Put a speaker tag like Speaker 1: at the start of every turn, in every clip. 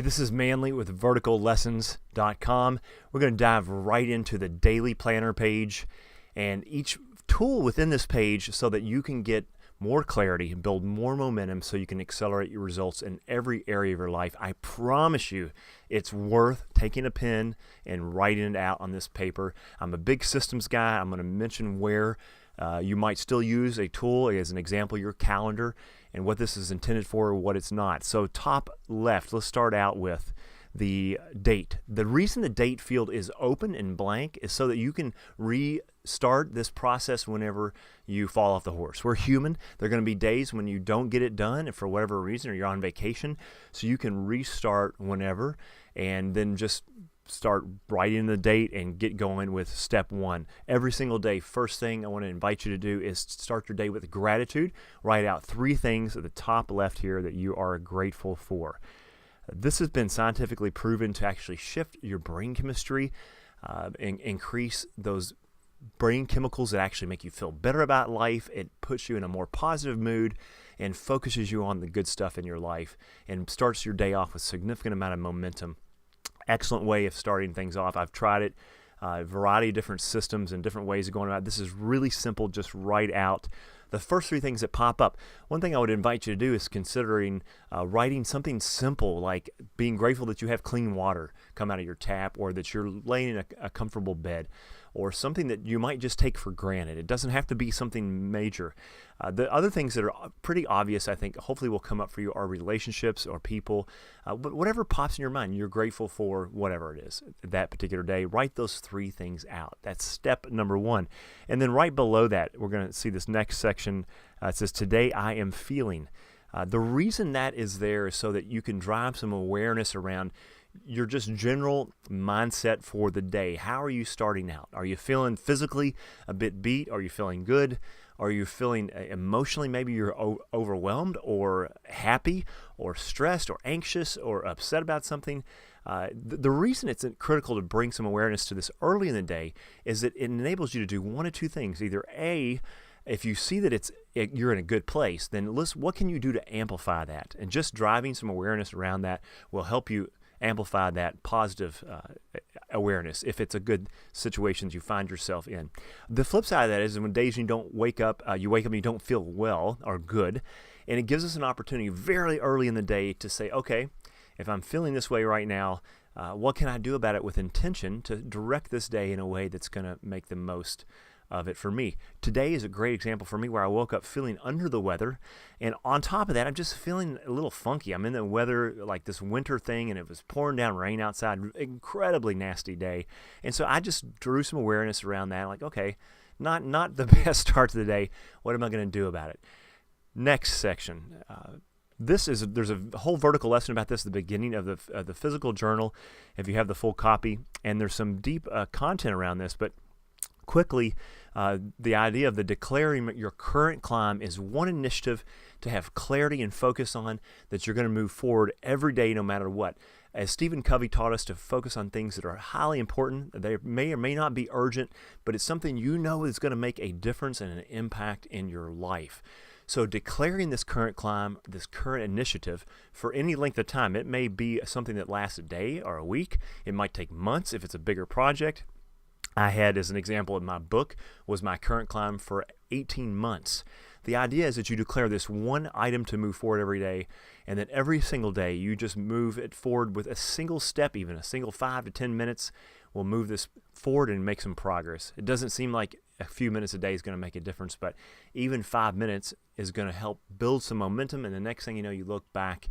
Speaker 1: This is Manley with verticallessons.com. We're going to dive right into the daily planner page and each tool within this page so that you can get more clarity and build more momentum so you can accelerate your results in every area of your life. I promise you it's worth taking a pen and writing it out on this paper. I'm a big systems guy. I'm going to mention where you might still use a tool, as an example, your calendar, and what this is intended for, what it's not. So top left, let's start out with the date. The reason the date field is open and blank is so that you can restart this process whenever you fall off the horse. We're human. There are going to be days when you don't get it done and for whatever reason, or you're on vacation, so you can restart whenever and then just start writing the date and get going with step one. Every single day, first thing I want to invite you to do is start your day with gratitude. Write out 3 things at the top left here that you are grateful for. This has been scientifically proven to actually shift your brain chemistry and increase those brain chemicals that actually make you feel better about life. It puts you in a more positive mood and focuses you on the good stuff in your life and starts your day off with a significant amount of momentum. Excellent way of starting things off. I've tried it, a variety of different systems and different ways of going about it. This is really simple. Just write out the first 3 things that pop up. One thing I would invite you to do is considering writing something simple, like being grateful that you have clean water come out of your tap, or that you're laying in a comfortable bed, or something that you might just take for granted. It doesn't have to be something major. The other things that are pretty obvious, I think, hopefully will come up for you are relationships or people. But whatever pops in your mind, you're grateful for whatever it is that particular day. Write those 3 things out. That's step number 1. And then right below that, we're going to see this next section. It says, today I am feeling. The reason that is there is so that you can drive some awareness around your just general mindset for the day. How are you starting out? Are you feeling physically a bit beat? Are you feeling good? Are you feeling emotionally, maybe you're overwhelmed or happy or stressed or anxious or upset about something? The reason it's critical to bring some awareness to this early in the day is that it enables you to do one of 2 things. Either A, if you see that you're in a good place, then what can you do to amplify that? And just driving some awareness around that will help you amplify that positive awareness if it's a good situation you find yourself in. The flip side of that is when days you wake up and you don't feel well or good, and it gives us an opportunity very early in the day to say, okay, if I'm feeling this way right now, what can I do about it with intention to direct this day in a way that's going to make the most of it for me. Today is a great example for me where I woke up feeling under the weather, and on top of that, I'm just feeling a little funky. I'm in the weather, like this winter thing, and it was pouring down rain outside, incredibly nasty day, and so I just drew some awareness around that, like, okay, not the best start to the day. What am I going to do about it? Next section. There's a whole vertical lesson about this at the beginning of the physical journal, if you have the full copy, and there's some deep content around this, but quickly, the idea of the declaring your current climb is one initiative to have clarity and focus on that you're going to move forward every day no matter what. As Stephen Covey taught us to focus on things that are highly important, they may or may not be urgent, but it's something you know is going to make a difference and an impact in your life. So declaring this current climb, this current initiative for any length of time, it may be something that lasts a day or a week. It might take months if it's a bigger project. I had, as an example in my book, was my current climb for 18 months. The idea is that you declare this one item to move forward every day, and that every single day you just move it forward with a single step, even a single 5 to 10 minutes will move this forward and make some progress. It doesn't seem like a few minutes a day is going to make a difference, but even 5 minutes is going to help build some momentum, and the next thing you know, you look back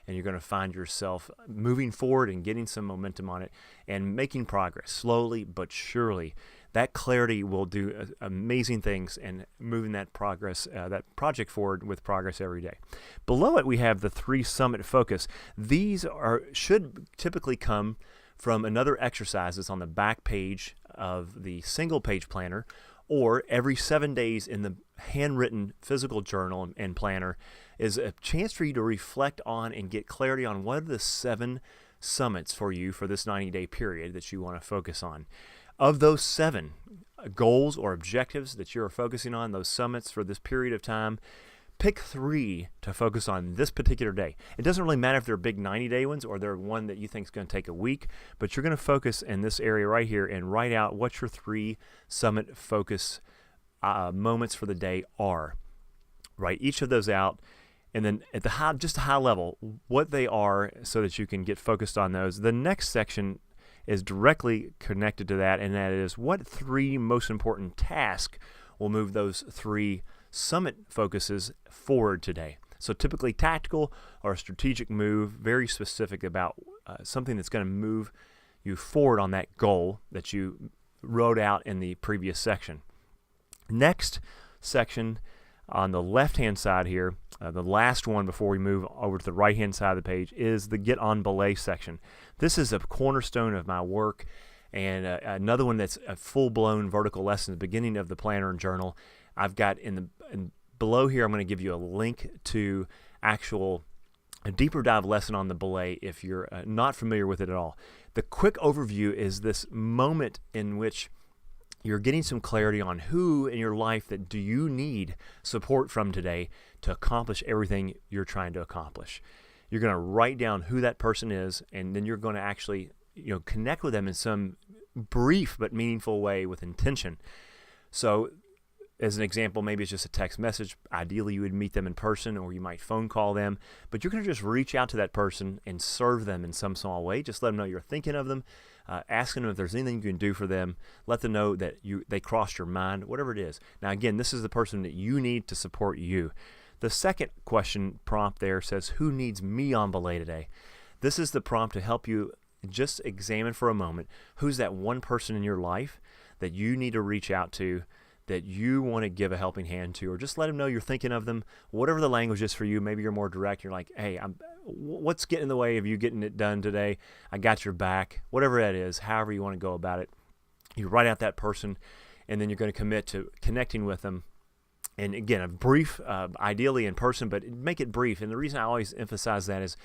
Speaker 1: and you're going to find yourself moving forward and getting some momentum on it and making progress slowly but surely. That clarity will do amazing things and moving that project forward with progress every day. Below it, we have the 3 summit focus. These should typically come from another exercise that's on the back page of the single page planner, or every 7 days in the handwritten physical journal and planner is a chance for you to reflect on and get clarity on what are the 7 summits for you for this 90-day period that you want to focus on. Of those 7 goals or objectives that you're focusing on, those summits for this period of time, Pick 3 to focus on this particular day. It doesn't really matter if they're big 90-day ones or they're one that you think is going to take a week, but you're going to focus in this area right here and write out what your 3 summit focus moments for the day are. Write each of those out, and then at the just a high level, what they are so that you can get focused on those. The next section is directly connected to that, and that is what 3 most important tasks will move those 3 summit focuses forward today. So typically tactical or a strategic move, very specific about something that's going to move you forward on that goal that you wrote out in the previous section. Next section on the left-hand side here, the last one before we move over to the right-hand side of the page, is the Get on Belay section. This is a cornerstone of my work, and another one that's a full-blown vertical lesson at the beginning of the planner and journal. I've got below here, I'm going to give you a link to a deeper dive lesson on the belay if you're not familiar with it at all. The quick overview is this moment in which you're getting some clarity on who in your life that do you need support from today to accomplish everything you're trying to accomplish. You're going to write down who that person is, and then you're going to actually connect with them in some brief but meaningful way with intention. So as an example, maybe it's just a text message. Ideally, you would meet them in person, or you might phone call them. But you're going to just reach out to that person and serve them in some small way. Just let them know you're thinking of them, asking them if there's anything you can do for them. Let them know that they crossed your mind, whatever it is. Now, again, this is the person that you need to support you. The second question prompt there says, who needs me on belay today? This is the prompt to help you just examine for a moment who's that one person in your life that you need to reach out to, that you want to give a helping hand to, or just let them know you're thinking of them, whatever the language is for you. Maybe you're more direct. You're like, hey, what's getting in the way of you getting it done today? I got your back. Whatever that is, however you want to go about it. You write out that person, and then you're going to commit to connecting with them. And again, a brief, ideally in person, but make it brief. And the reason I always emphasize that is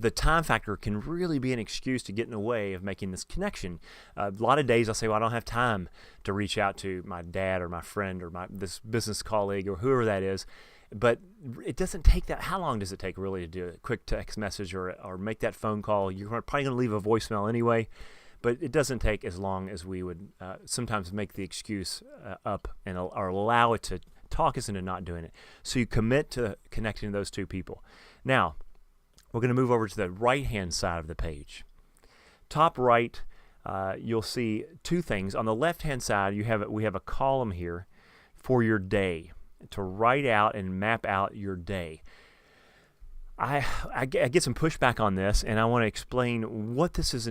Speaker 1: the time factor can really be an excuse to get in the way of making this connection. A lot of days I'll say, well, I don't have time to reach out to my dad or my friend or this business colleague or whoever that is. But it doesn't take that. How long does it take really to do a quick text message or make that phone call? You're probably going to leave a voicemail anyway, but it doesn't take as long as we would sometimes make the excuse up or allow it to talk us into not doing it. So you commit to connecting to those 2 people. Now, we're going to move over to the right-hand side of the page. Top right, you'll see 2 things. On the left-hand side, we have a column here for your day to write out and map out your day. I get some pushback on this, and I want to explain what this is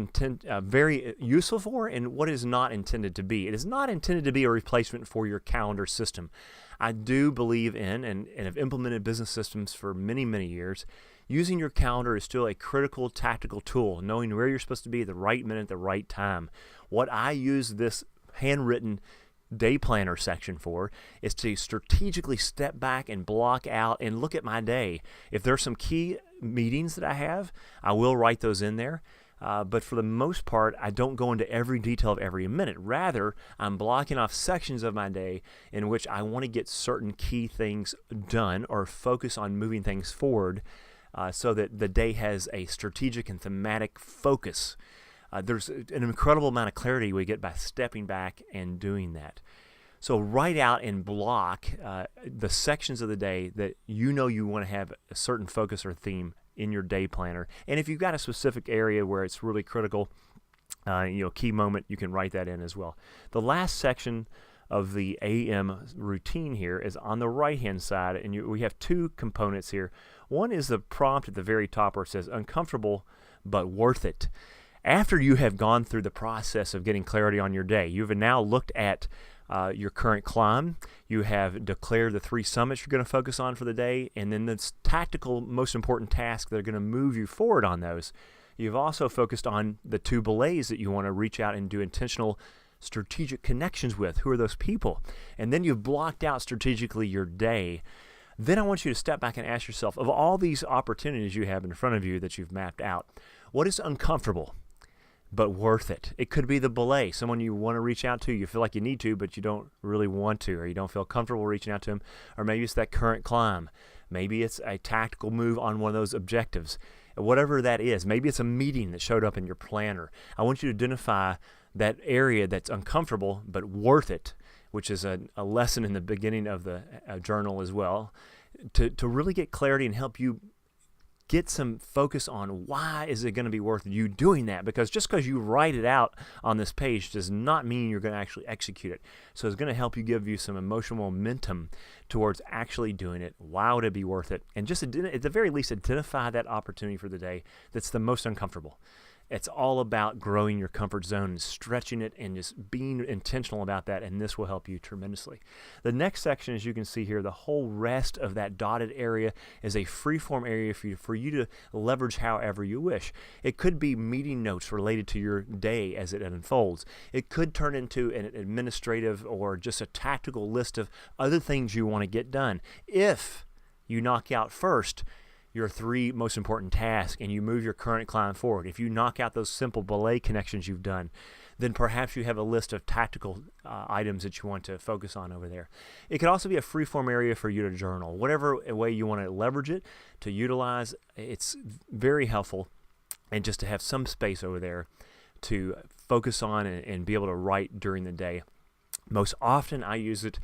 Speaker 1: very useful for and what it is not intended to be. It is not intended to be a replacement for your calendar system. I do believe in and have implemented business systems for many, many years. Using your calendar is still a critical tactical tool, knowing where you're supposed to be at the right minute, at the right time. What I use this handwritten day planner section for is to strategically step back and block out and look at my day. If there's some key meetings that I have, I will write those in there. But for the most part, I don't go into every detail of every minute. Rather, I'm blocking off sections of my day in which I want to get certain key things done or focus on moving things forward so that the day has a strategic and thematic focus. There's an incredible amount of clarity we get by stepping back and doing that. So write out and block the sections of the day that you know you want to have a certain focus or theme in your day planner. And if you've got a specific area where it's really critical, key moment, you can write that in as well. The last section of the AM routine here is on the right-hand side, and we have 2 components here. One is the prompt at the very top where it says, uncomfortable but worth it. After you have gone through the process of getting clarity on your day, you've now looked at your current climb, you have declared the 3 summits you're going to focus on for the day, and then the tactical, most important tasks that are going to move you forward on those. You've also focused on the 2 belays that you want to reach out and do intentional strategic connections with. Who are those people? And then you've blocked out strategically your day. Then I want you to step back and ask yourself, of all these opportunities you have in front of you that you've mapped out, what is uncomfortable but worth it? It could be the belay, someone you want to reach out to, you feel like you need to, but you don't really want to, or you don't feel comfortable reaching out to them, or maybe it's that current climb. Maybe it's a tactical move on one of those objectives. Whatever that is, maybe it's a meeting that showed up in your planner. I want you to identify that area that's uncomfortable but worth it, which is a lesson in the beginning of the journal as well, to really get clarity and help you get some focus on why is it going to be worth you doing that, because just because you write it out on this page does not mean you're going to actually execute it. So it's going to help you, give you some emotional momentum towards actually doing it. Why would it be worth it? And just at the very least, identify that opportunity for the day that's the most uncomfortable. It's all about growing your comfort zone and stretching it and just being intentional about that, and this will help you tremendously. The next section, as you can see here, the whole rest of that dotted area is a free-form area for you to leverage however you wish. It could be meeting notes related to your day as it unfolds. It could turn into an administrative or just a tactical list of other things you want to get done. If you knock out first your 3 most important tasks and you move your current client forward, if you knock out those simple belay connections you've done, then perhaps you have a list of tactical items that you want to focus on over there. It could also be a free-form area for you to journal. Whatever way you want to leverage it, to utilize, it's very helpful, and just to have some space over there to focus on and be able to write during the day. Most often I use it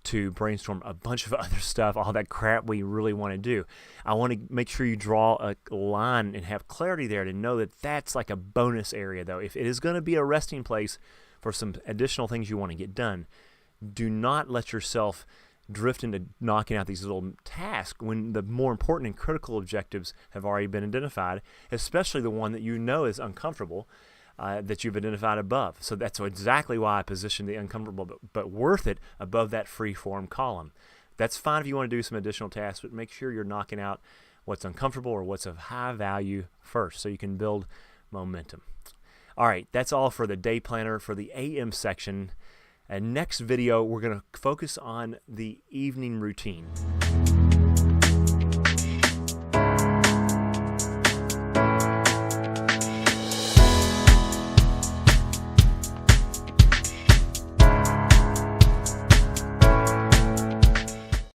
Speaker 1: to brainstorm a bunch of other stuff, all that crap we really want to do. I want to make sure you draw a line and have clarity there to know that that's like a bonus area, though. If it is going to be a resting place for some additional things you want to get done, do not let yourself drift into knocking out these little tasks when the more important and critical objectives have already been identified, especially the one that you know is uncomfortable. That you've identified above. So that's exactly why I positioned the uncomfortable but worth it above that free form column. That's fine if you want to do some additional tasks, but make sure you're knocking out what's uncomfortable or what's of high value first so you can build momentum. All right, that's all for the day planner for the AM section. And next video, we're going to focus on the evening routine.